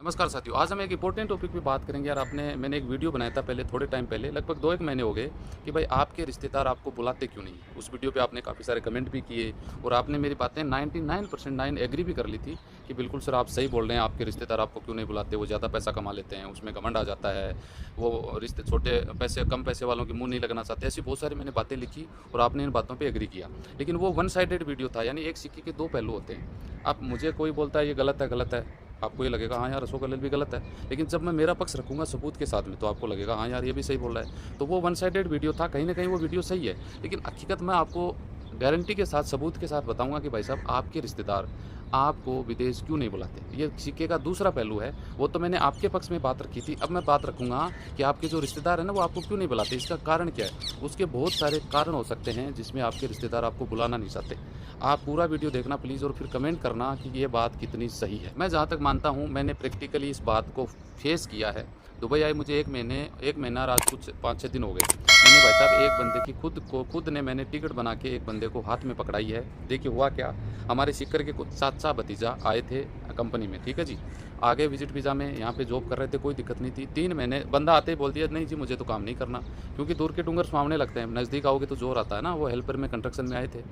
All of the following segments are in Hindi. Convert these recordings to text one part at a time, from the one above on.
नमस्कार साथियों, आज हम एक इम्पोर्टेंट टॉपिक पे बात करेंगे यार। मैंने एक वीडियो बनाया था पहले, थोड़े टाइम पहले, लगभग 2-1 महीने हो गए कि भाई आपके रिश्तेदार आपको बुलाते क्यों नहीं? उस वीडियो पे आपने काफ़ी सारे कमेंट भी किए और आपने मेरी बातें 99% 9 एग्री भी कर ली थी कि बिल्कुल सर आप सही बोल रहे हैं, आपके रिश्तेदार आपको क्यों नहीं बुलाते? वो ज़्यादा पैसा कमा लेते हैं, उसमें घमंड आ जाता है, वो रिश्ते छोटे पैसे कम पैसे वालों के मुँह नहीं लगना चाहते। ऐसी बहुत सारी मैंने बातें लिखी और आपने इन बातों पे एग्री किया। लेकिन वो वन साइडेड वीडियो था, यानी एक सिक्के के 2 पहलू होते हैं। अब मुझे कोई बोलता है ये गलत है, आपको ये लगेगा हाँ यार अशोक अनिल भी गलत है। लेकिन जब मैं मेरा पक्ष रखूँगा सबूत के साथ में तो आपको लगेगा हाँ यार ये भी सही बोल रहा है। तो वो वन साइडेड वीडियो था, कहीं न कहीं वो वीडियो सही है। लेकिन हकीकत मैं आपको गारंटी के साथ, सबूत के साथ बताऊँगा कि भाई साहब आपके रिश्तेदार आपको विदेश क्यों नहीं बुलाते। ये सिक्के का दूसरा पहलू है। वो तो मैंने आपके पक्ष में बात रखी थी, अब मैं बात रखूँगा कि आपके जो रिश्तेदार हैं ना वो आपको क्यों नहीं बुलाते, इसका कारण क्या है? उसके बहुत सारे कारण हो सकते हैं जिसमें आपके रिश्तेदार आपको बुलाना नहीं चाहते। आप पूरा वीडियो देखना प्लीज़ और फिर कमेंट करना कि ये बात कितनी सही है। मैं जहाँ तक मानता हूँ मैंने प्रैक्टिकली इस बात को फेस किया है। दुबई आए मुझे 1 महीना आज कुछ 5-6 दिन हो गए। मैंने भाई साहब एक बंदे की खुद ने मैंने टिकट बना के एक बंदे को हाथ में पकड़ाई है। देखिए हुआ क्या, हमारे सीकर के कुछ चाचा भतीजा आए थे कंपनी में, ठीक है जी। आगे विजिट वीज़ा में यहाँ पे जॉब कर रहे थे, कोई दिक्कत नहीं थी। 3 महीने बंदा आते ही बोल दिया नहीं जी मुझे तो काम नहीं करना, क्योंकि दूर के डूंगर सुहावने लगते हैं, नज़दीक आओगे तो ज़ोर आता है ना। वो हेल्पर में कंस्ट्रक्शन में आए थे।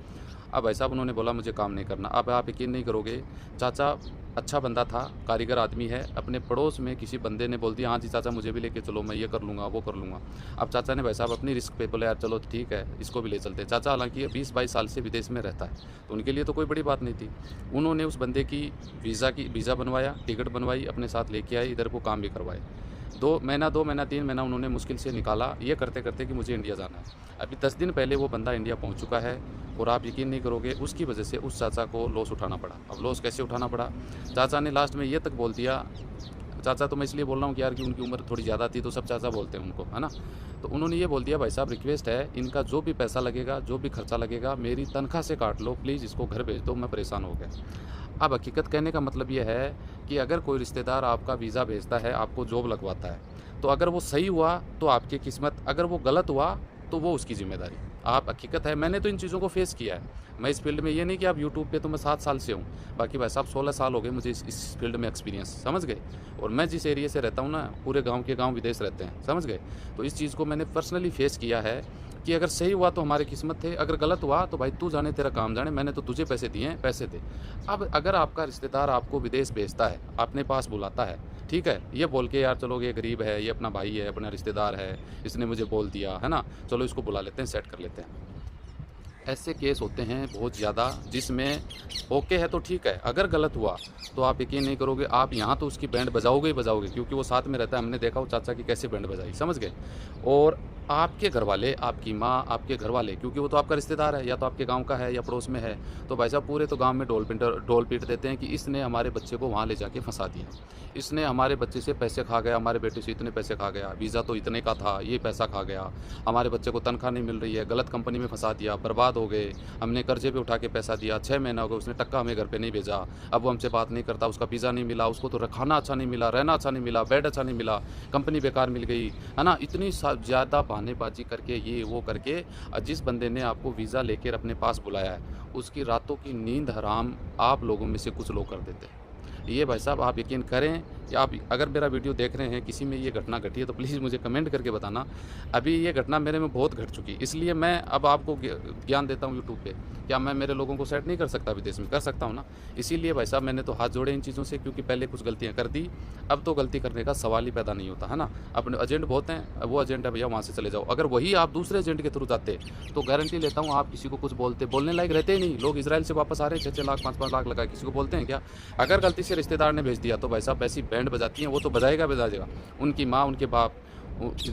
अब भाई साहब उन्होंने बोला मुझे काम नहीं करना। अब आप यकीन नहीं करोगे, चाचा अच्छा बंदा था, कारीगर आदमी है, अपने पड़ोस में किसी बंदे ने बोल दिया हाँ जी चाचा मुझे भी लेके चलो, मैं ये कर लूँगा वो कर लूँगा। अब चाचा ने भाई साहब अपनी रिस्क पे बोला यार चलो ठीक है इसको भी ले चलते हैं। चाचा हालांकि 20-22 साल से विदेश में रहता है, तो उनके लिए तो कोई बड़ी बात नहीं थी। उन्होंने उस बंदे की वीज़ा बनवाया, टिकट बनवाई, अपने साथ लेके आए, इधर को काम भी करवाए। 2 महीना 3 महीना उन्होंने मुश्किल से निकाला, ये करते-करते कि मुझे इंडिया जाना है। अभी 10 दिन पहले वो बंदा इंडिया पहुँच चुका है और आप यकीन नहीं करोगे उसकी वजह से उस चाचा को लॉस उठाना पड़ा। अब लॉस कैसे उठाना पड़ा? चाचा ने लास्ट में ये तक बोल दिया, चाचा तो मैं इसलिए बोल रहा हूँ कि यार कि उनकी उम्र थोड़ी ज़्यादा थी तो सब चाचा बोलते हैं उनको, है ना? तो उन्होंने ये बोल दिया भाई साहब रिक्वेस्ट है, इनका जो भी पैसा लगेगा, जो भी खर्चा लगेगा मेरी तनख्वाह से काट लो प्लीज़, इसको घर भेज दो, मैं परेशान हो गया। अब हकीकत कहने का मतलब ये है कि अगर कोई रिश्तेदार आपका वीज़ा भेजता है, आपको जॉब लगवाता है, तो अगर वो सही हुआ तो आपकी किस्मत, अगर वो गलत हुआ तो वो उसकी ज़िम्मेदारी। आप हकीकत है, मैंने तो इन चीज़ों को फेस किया है। मैं इस फ़ील्ड में, ये नहीं कि आप यूट्यूब पे, तो मैं 7 साल से हूँ। बाकी भाई साहब 16 साल हो गए मुझे इस फ़ील्ड में एक्सपीरियंस, समझ गए? और मैं जिस एरिया से रहता हूँ ना, पूरे गाँव के गाँव विदेश रहते हैं, समझ गए? तो इस चीज़ को मैंने पर्सनली फेस किया है कि अगर सही हुआ तो हमारी किस्मत थे, अगर गलत हुआ तो भाई तू जाने तेरा काम जाने, मैंने तो तुझे पैसे दिए हैं, पैसे दे। अब अगर आपका रिश्तेदार आपको विदेश भेजता है, अपने पास बुलाता है, ठीक है? ये बोल के यार चलो ये गरीब है, ये अपना भाई है, अपना रिश्तेदार है, इसने मुझे बोल दिया, है ना? चलो इसको बुला लेते हैं, सेट कर लेते हैं। ऐसे केस होते हैं बहुत ज़्यादा जिसमें ओके है तो ठीक है, अगर गलत हुआ तो आप यकीन नहीं करोगे, आप यहाँ तो उसकी बैंड बजाओगे ही बजाओगे, क्योंकि वो साथ में रहता है। हमने देखा वो चाचा की कैसे बैंड बजाई, समझ गए? और आपके घरवाले, आपकी माँ, आपके घरवाले, क्योंकि वो तो आपका रिश्तेदार है, या तो आपके गाँव का है या पड़ोस में है, तो भाई साहब पूरे तो गाँव में ढोल पीट देते हैं कि इसने हमारे बच्चे को वहाँ ले जाके फंसा दिया, इसने हमारे बच्चे से पैसे खा गया, हमारे बेटे से इतने पैसे खा गया, वीज़ा तो इतने का था, ये पैसा खा गया, हमारे बच्चे को तनख्वाह नहीं मिल रही है, गलत कंपनी में फंसा दिया, बर्बाद हो गए, हमने कर्जे पे उठा के पैसा दिया, 6 महीना हो गया उसने टक्का हमें घर पे नहीं भेजा, अब वो हमसे बात नहीं करता, उसका वीज़ा नहीं मिला, उसको तो खाना अच्छा नहीं मिला, रहना अच्छा नहीं मिला, बेड अच्छा नहीं मिला, कंपनी बेकार मिल गई, है ना? इतनी ज़्यादा बहानेबाजी करके, ये वो करके जिस बंदे ने आपको वीज़ा लेकर अपने पास बुलाया है, उसकी रातों की नींद हराम आप लोगों में से कुछ लोग कर देते हैं। ये भाई साहब आप यकीन करें कि आप अगर मेरा वीडियो देख रहे हैं, किसी में ये घटना घटी है तो प्लीज़ मुझे कमेंट करके बताना। अभी ये घटना मेरे में बहुत घट चुकी, इसलिए मैं अब आपको ज्ञान देता हूँ यूट्यूब पे। क्या मैं मेरे लोगों को सेट नहीं कर सकता विदेश में? कर सकता हूँ ना। इसीलिए भाई साहब मैंने तो हाथ जोड़े इन चीज़ों से, क्योंकि पहले कुछ गलतियाँ कर दी, अब तो गलती करने का सवाल ही पैदा नहीं होता, है ना? अपने एजेंट बहुत हैं, वो एजेंट है भैया वहाँ से चले जाओ। अगर वही आप दूसरे एजेंट के थ्रू जाते तो गारंटी लेता हूँ आप किसी को कुछ बोलने लायक रहते ही नहीं। लोग इजराइल से वापस आ रहे हैं 6-6 लाख 5-5 लाख लगा, किसी को बोलते हैं क्या? अगर गलती से रिश्तेदार ने भेज दिया तो भाई साहब ऐसी बैंड बजाती हैं, वो तो बजाएगा। उनकी माँ, उनके बाप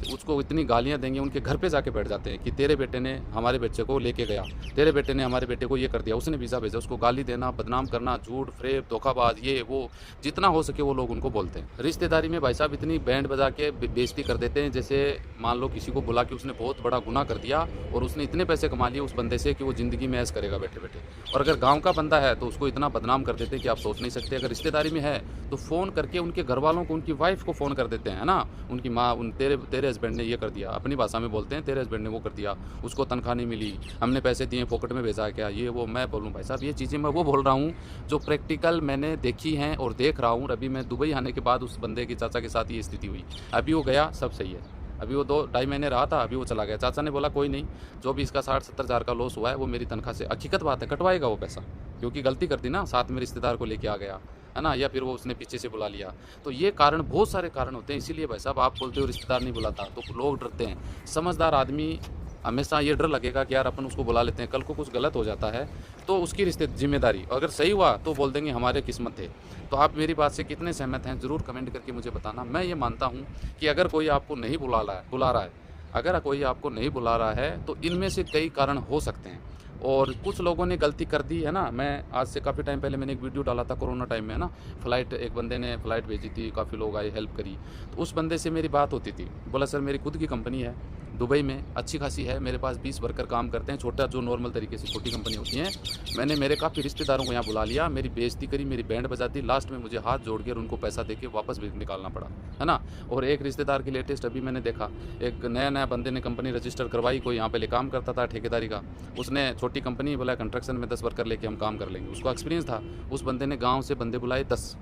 उसको इतनी गालियाँ देंगे, उनके घर पे जाके बैठ जाते हैं कि तेरे बेटे ने हमारे बच्चे को लेके गया, तेरे बेटे ने हमारे बेटे को ये कर दिया, उसने वीज़ा भेजा, उसको गाली देना, बदनाम करना, झूठ फ्रेब धोखाबाज, ये वो जितना हो सके वो लोग उनको बोलते हैं। रिश्तेदारी में भाई साहब इतनी बैंड बजा के बेइज्जती कर देते हैं, जैसे मान लो किसी को बुला के उसने बहुत बड़ा गुनाह कर दिया और उसने इतने पैसे कमा लिए उस बंदे से कि वो ज़िंदगी में ऐश करेगा बैठे बैठे। और अगर गाँव का बंदा है तो उसको इतना बदनाम कर देते हैं कि आप सोच नहीं सकते। अगर रिश्तेदारी में है तो फ़ोन करके उनके घर वालों को, उनकी वाइफ को फ़ोन कर देते हैं, है ना? उनकी माँ, उन तेरे तेरे हस्बैंड ने ये कर दिया, अपनी भाषा में बोलते हैं तेरे हस्बैंड ने वो कर दिया, उसको तनख्वाह नहीं मिली, हमने पैसे दिए पॉकेट में भेजा क्या, ये वो। मैं बोलूँ भाई साहब ये चीज़ें मैं वो बोल रहा हूँ जो प्रैक्टिकल मैंने देखी हैं और देख रहा हूँ। अभी मैं दुबई आने के बाद उस बंदे के चाचा के साथ ये स्थिति हुई। अभी वो गया, सब सही है। अभी वो 2-2.5 महीने रहा था, अभी वो चला गया। चाचा ने बोला कोई नहीं, जो भी इसका 60-70 हज़ार का लॉस हुआ है वो मेरी तनख्वाह से, हकीकत बात है, कटवाएगा वो पैसा, क्योंकि गलती कर दी ना, साथ में रिश्तेदार को लेके आ गया है ना, या फिर वो उसने पीछे से बुला लिया। तो ये कारण, बहुत सारे कारण होते हैं। इसीलिए भाई साहब आप बोलते हो रिश्तेदार नहीं बुलाता, तो लोग डरते हैं। समझदार आदमी हमेशा ये डर लगेगा कि यार अपन उसको बुला लेते हैं, कल को कुछ गलत हो जाता है तो उसकी रिश्ते जिम्मेदारी, अगर सही हुआ तो बोल देंगे हमारे किस्मत थे। तो आप मेरी बात से कितने सहमत हैं ज़रूर कमेंट करके मुझे बताना। मैं ये मानता हूँ कि अगर कोई आपको नहीं बुला रहा है, अगर कोई आपको नहीं बुला रहा है तो इनमें से कई कारण हो सकते हैं। और कुछ लोगों ने गलती कर दी है ना। मैं आज से काफ़ी टाइम पहले मैंने एक वीडियो डाला था कोरोना टाइम में, है ना, फ़्लाइट, एक बंदे ने फ़्लाइट भेजी थी, काफ़ी लोग आए, हेल्प करी। तो उस बंदे से मेरी बात होती थी, बोला सर मेरी खुद की कंपनी है दुबई में, अच्छी खासी है, मेरे पास 20 वर्कर काम करते हैं, छोटा जो नॉर्मल तरीके से छोटी कंपनी होती है। मैंने मेरे काफ़ी रिश्तेदारों को यहाँ बुला लिया, मेरी बेइज्जती करी, मेरी बैंड बजा दी, लास्ट में मुझे हाथ जोड़ के और उनको पैसा दे के वापस भी निकालना पड़ा, है ना। और एक रिश्तेदार की लेटेस्ट अभी मैंने देखा, एक नया बंदे ने कंपनी रजिस्टर करवाई, कोई यहाँ पहले काम करता था ठेकेदारी का, उसने छोटी कंपनी बोला कंस्ट्रक्शन में 10 वर्कर लेके हम काम कर लेंगे, उसको एक्सपीरियंस था। उस बंदे ने गाँव से बंदे बुलाए 10,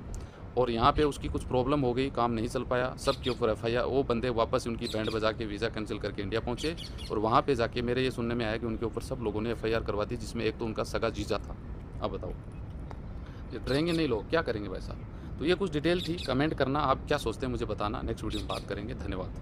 और यहाँ पे उसकी कुछ प्रॉब्लम हो गई, काम नहीं चल पाया, सब के ऊपर FIR। वो बंदे वापस उनकी बैंड बजा के वीज़ा कैंसिल करके इंडिया पहुँचे, और वहाँ पे जाके मेरे ये सुनने में आया कि उनके ऊपर सब लोगों ने FIR करवा दी, जिसमें एक तो उनका सगा जीजा था। अब बताओ, ये डरेंगे नहीं लोग, क्या करेंगे भाई साहब। तो ये कुछ डिटेल थी, कमेंट करना आप क्या सोचते हैं मुझे बताना, नेक्स्ट वीडियो में बात करेंगे। धन्यवाद।